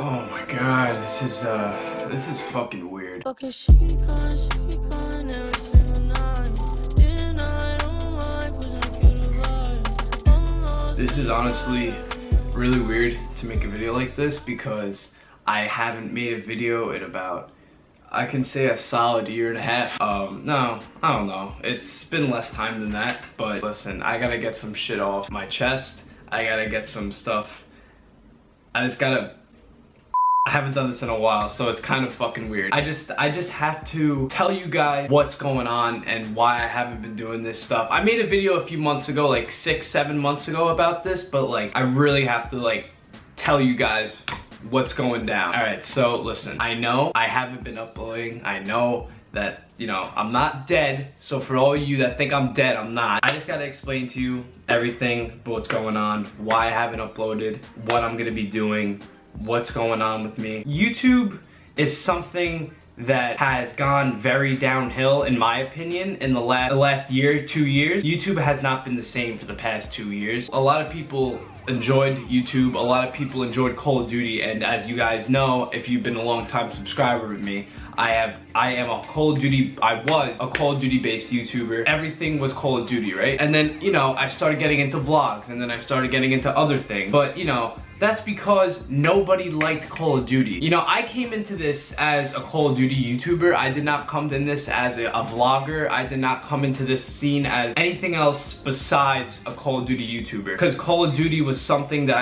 Oh my god, this is fucking weird. Okay, she keep calling every single night. This is honestly really weird to make a video like this because I haven't made a video in about, I can say, a solid year and a half. No, I don't know. It's been less time than that, but listen, I gotta get some shit off my chest. I gotta get some stuff. I haven't done this in a while, so it's kind of fucking weird. I just have to tell you guys what's going on and why I haven't been doing this stuff. I made a video a few months ago, like 6-7 months ago about this, but like I really have to like tell you guys what's going down. All right, so listen, I know I haven't been uploading. I know that, you know, I'm not dead. So for all you that think I'm dead, I'm not. I just gotta explain to you everything, what's going on, why I haven't uploaded, what I'm gonna be doing, what's going on with me. YouTube is something that has gone very downhill, in my opinion, in the last year, 2 years. YouTube has not been the same for the past 2 years. A lot of people enjoyed YouTube, a lot of people enjoyed Call of Duty, and as you guys know, if you've been a long time subscriber with me, I was a Call of Duty based YouTuber. Everything was Call of Duty, right? And then, you know, I started getting into vlogs, and then I started getting into other things. But, you know, that's because nobody liked Call of Duty. You know, I came into this as a Call of Duty YouTuber. I did not come in this as a vlogger. I did not come into this scene as anything else besides a Call of Duty YouTuber. Because Call of Duty was something that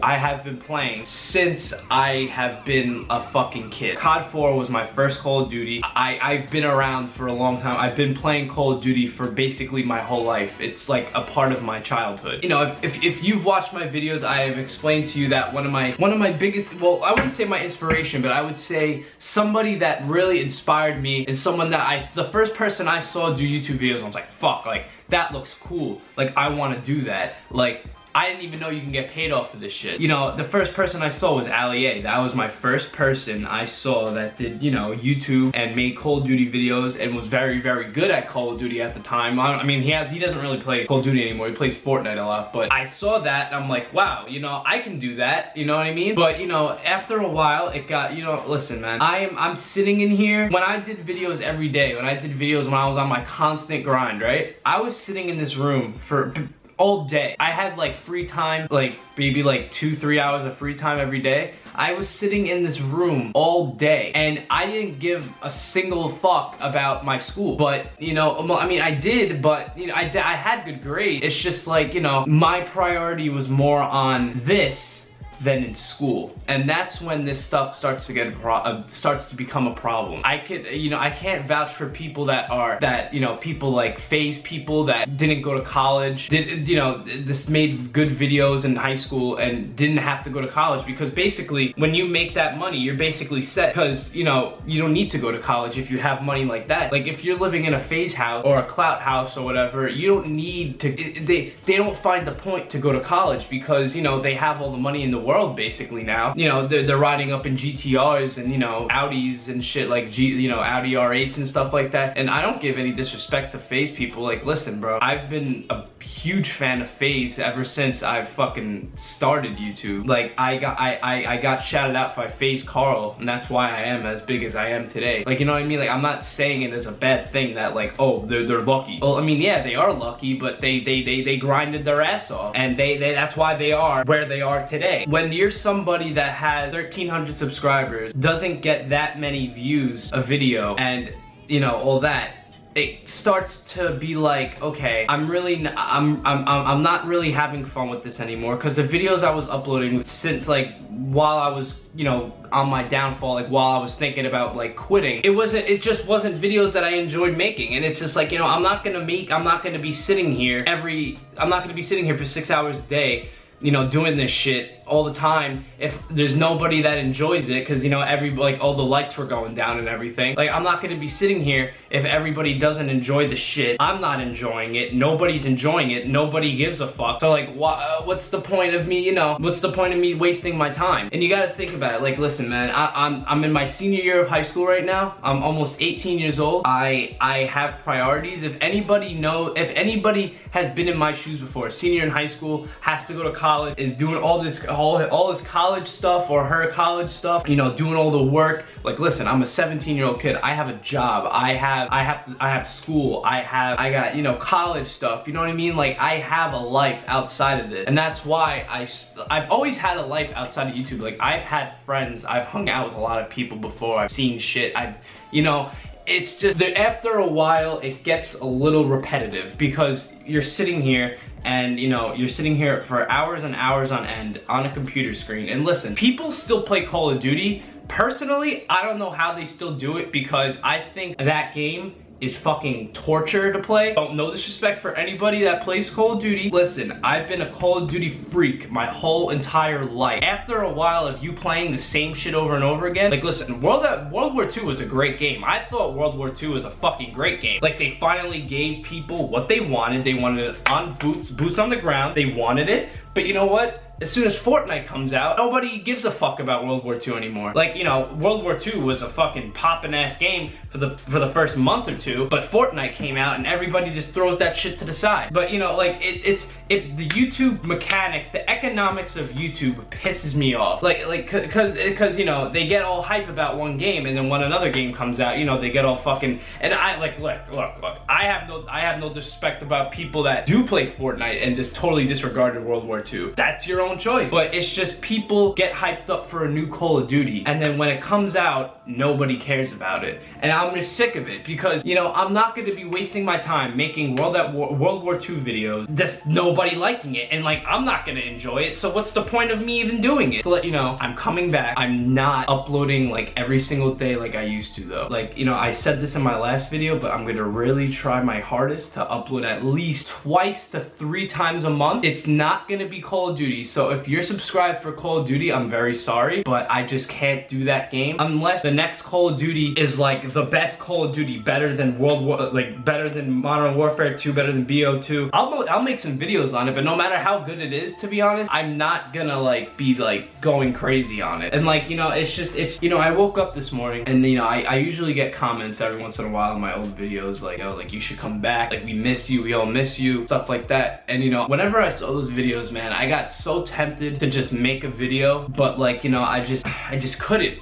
I have been playing since I have been a fucking kid. COD 4 was my first Call of Duty. I've been around for a long time. I've been playing Call of Duty for basically my whole life. It's like a part of my childhood. You know, if you've watched my videos, I have explained to you that one of my biggest, well, I wouldn't say my inspiration, but I would say somebody that really inspired me, and someone that the first person I saw do YouTube videos, I was like, fuck, like, that looks cool. Like, I want to do that. Like, I didn't even know you can get paid off of this shit. You know, the first person I saw was Ali A. That was my first person I saw that did, you know, YouTube and made Call of Duty videos and was very, very good at Call of Duty at the time. I mean, he doesn't really play Call of Duty anymore. He plays Fortnite a lot, but I saw that and I'm like, wow, you know, I can do that. You know what I mean? But, you know, after a while, it got, you know, listen, man, I'm sitting in here. When I did videos every day, when I did videos when I was on my constant grind, right? I was sitting in this room for all day. I had like free time, like maybe like 2-3 hours of free time every day. I was sitting in this room all day and I didn't give a single fuck about my school. But, you know, I mean, I did, but, you know, I had good grades. It's just like, you know, my priority was more on this than in school, and that's when this stuff starts to become a problem. I can't vouch for people that you know, people like FaZe people that didn't go to college, this made good videos in high school and didn't have to go to college, because basically when you make that money, you're basically set, because, you know, you don't need to go to college if you have money like that. Like, if you're living in a FaZe house or a Clout house or whatever, you don't need to, they don't find the point to go to college, because, you know, they have all the money in the world basically now. You know, they're riding up in GTRs and, you know, Audis and shit, like Audi R8s and stuff like that. And I don't give any disrespect to FaZe people. Like, listen, bro, I've been a huge fan of FaZe ever since I fucking started YouTube. Like, I got shouted out by FaZe Carl, and that's why I am as big as I am today. Like, you know what I mean? Like, I'm not saying it as a bad thing that, like, oh, they're lucky. Well, I mean, yeah, they are lucky, but they grinded their ass off, and that's why they are where they are today. When you're somebody that has 1,300 subscribers, doesn't get that many views a video, and, you know, all that, it starts to be like, okay, I'm not really having fun with this anymore, because the videos I was uploading since, like, while I was, you know, on my downfall, like, while I was thinking about, like, quitting, it just wasn't videos that I enjoyed making. And it's just like, you know, I'm not gonna be sitting here for 6 hours a day, you know, doing this shit all the time if there's nobody that enjoys it, because, you know, all the likes were going down and everything. Like, I'm not gonna be sitting here if everybody doesn't enjoy the shit. I'm not enjoying it, nobody's enjoying it, nobody gives a fuck. So, like, what's the point of me, you know, what's the point of me wasting my time? And you gotta think about it. Like, listen, man, I'm in my senior year of high school right now. I'm almost 18 years old. I have priorities. If anybody has been in my shoes before, senior in high school, has to go to college, is doing all all his college stuff or her college stuff, you know, doing all the work. Like, listen, I'm a 17-year-old kid. I have a job. I have school. I got, you know, college stuff. You know what I mean? Like, I have a life outside of this, and that's why I've always had a life outside of YouTube. Like, I've had friends. I've hung out with a lot of people before. I've seen shit. You know, it's just that after a while it gets a little repetitive because you're sitting here and, you know, you're sitting here for hours and hours on end on a computer screen. And listen, people still play Call of Duty. Personally, I don't know how they still do it because I think that game is fucking torture to play. Oh, no disrespect for anybody that plays Call of Duty. Listen, I've been a Call of Duty freak my whole entire life. After a while of you playing the same shit over and over again, like, listen, World War II was a great game. I thought World War II was a fucking great game. Like, they finally gave people what they wanted. They wanted it on boots on the ground. They wanted it. But you know what? As soon as Fortnite comes out, nobody gives a fuck about World War II anymore. Like, you know, World War II was a fucking poppin' ass game for the first month or two, but Fortnite came out and everybody just throws that shit to the side. But you know, like, it's the YouTube mechanics, the economics of YouTube pisses me off. Like, cause you know, they get all hype about one game, and then when another game comes out, you know, they get all fucking, and I like, look, I have no disrespect about people that do play Fortnite and just totally disregarded World War II. That's your own choice. But it's just people get hyped up for a new Call of Duty, and then when it comes out, nobody cares about it. And I'm just sick of it because, you know, I'm not going to be wasting my time making World War II videos, just nobody liking it, and like, I'm not going to enjoy it, so what's the point of me even doing it? To let you know, I'm coming back. I'm not uploading like every single day like I used to though. Like, you know, I said this in my last video, but I'm going to really try my hardest to upload at least 2 to 3 times a month. It's not going to be Call of Duty, so if you're subscribed for Call of Duty, I'm very sorry, but I just can't do that game unless the next Call of Duty is like the best Call of Duty, better than better than Modern Warfare 2, better than BO2. I'll make some videos on it, but no matter how good it is, to be honest, I'm not gonna like be like going crazy on it. And like, you know, it's you know, I woke up this morning and, you know, I usually get comments every once in a while on my old videos like, yo, like, you should come back, like, we miss you, we all miss you, stuff like that. And you know, whenever I saw those videos, man, I got so tempted to just make a video, but like, you know, I just couldn't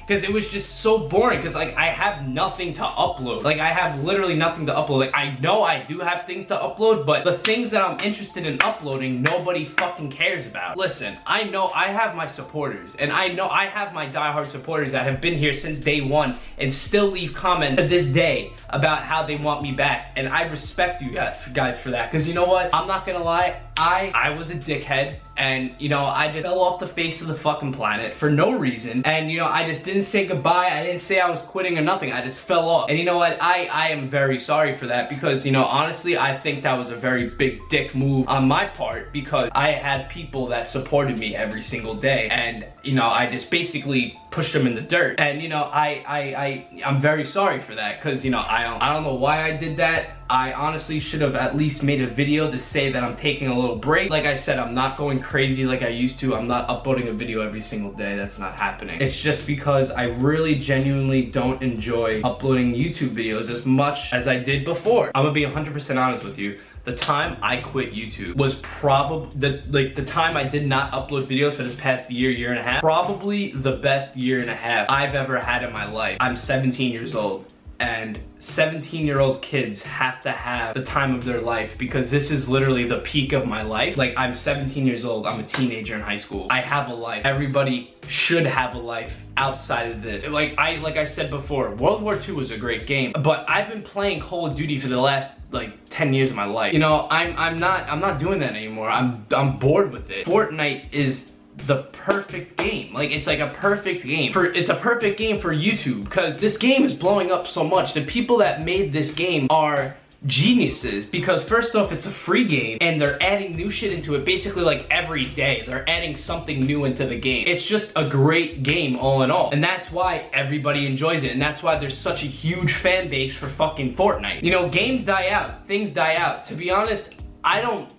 because it was just so boring, because like, I have nothing to upload. Like, I have literally nothing to upload. Like, I know I do have things to upload, but the things that I'm interested in uploading, nobody fucking cares about. Listen, I know I have my supporters, and I know I have my diehard supporters that have been here since day one and still leave comments to this day about how they want me back, and I respect you guys for that, because you know what? I'm not gonna lie, I was a dickhead, and you know, I just fell off the face of the fucking planet for no reason, and you know, I just didn't say goodbye. I didn't say I was quitting or nothing. I just fell off. And you know what? I am very sorry for that, because, you know, honestly, I think that was a very big dick move on my part, because I had people that supported me every single day, and you know, I just basically pushed them in the dirt. And you know, I'm very sorry for that, because you know, I don't know why I did that. I honestly should have at least made a video to say that I'm taking a little break. Like I said, I'm not going crazy like I used to. I'm not uploading a video every single day. That's not happening. It's just because I really genuinely don't enjoy uploading YouTube videos as much as I did before. I'm gonna be 100% honest with you. The time I quit YouTube was probably the time I did not upload videos for this past year and a half, probably the best year and a half I've ever had in my life. I'm 17 years old, and 17-year-old kids have to have the time of their life, because this is literally the peak of my life. Like, I'm 17 years old, I'm a teenager in high school. I have a life. Everybody should have a life outside of this. Like I said before, World War II was a great game, but I've been playing Call of Duty for the last like 10 years of my life. You know, I'm not doing that anymore. I'm bored with it. Fortnite is the perfect game. Like, it's like a perfect game it's a perfect game for YouTube, because this game is blowing up so much. The people that made this game are geniuses, because first off, it's a free game and they're adding new shit into it basically like every day. They're adding something new into the game. It's just a great game all in all, and that's why everybody enjoys it, and that's why there's such a huge fan base for fucking Fortnite. You know, games die out, things die out. To be honest, I don't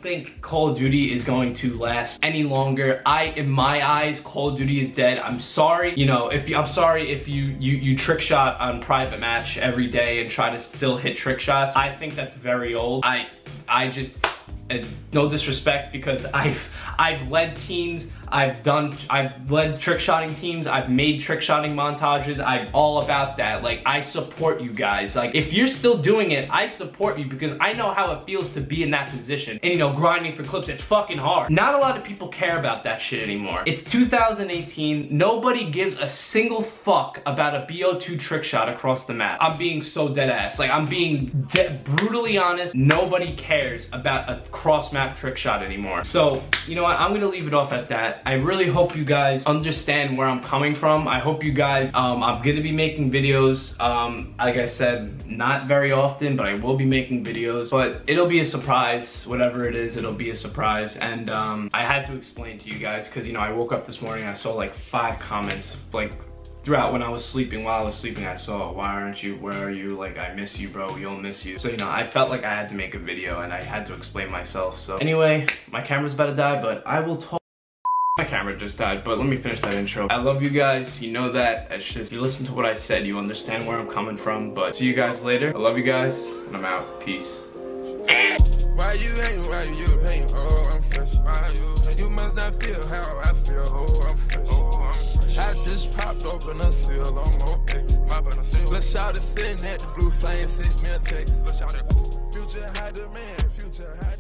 think Call of Duty is going to last any longer. In my eyes, Call of Duty is dead. I'm sorry, you know, I'm sorry if you trick shot on private match every day and try to still hit trick shots. I think that's very old. no disrespect, because I've led teams, I've led trick shotting teams, I've made trick shotting montages, I'm all about that. Like, I support you guys. Like, if you're still doing it, I support you, because I know how it feels to be in that position. And you know, grinding for clips, it's fucking hard. Not a lot of people care about that shit anymore. It's 2018, nobody gives a single fuck about a BO2 trick shot across the map. I'm being so dead ass. Like, I'm being brutally honest. Nobody cares about a cross map trick shot anymore. So, you know what, I'm gonna leave it off at that. I really hope you guys understand where I'm coming from. I hope you guys, I'm gonna be making videos, like I said, not very often, but I will be making videos, but it'll be a surprise. Whatever it is, it'll be a surprise. And I had to explain to you guys, because, you know, I woke up this morning, I saw like 5 comments, like, throughout when I was sleeping. While I was sleeping, I saw, why aren't you, where are you, like, I miss you, bro, we all miss you. So, you know, I felt like I had to make a video, and I had to explain myself. So anyway, my camera's about to die, but I will talk. My camera just died, but let me finish that intro. I love you guys, you know that. It's just, you listen to what I said, you understand where I'm coming from. But see you guys later. I love you guys, and I'm out. Peace. Why you hate, why you hate, oh, I'm fresh. Why you must not feel how I feel, oh, I'm fresh. I just popped open a seal on more X. Let's shout it sitting at the blue flame, sent me a text. Future high demand, future high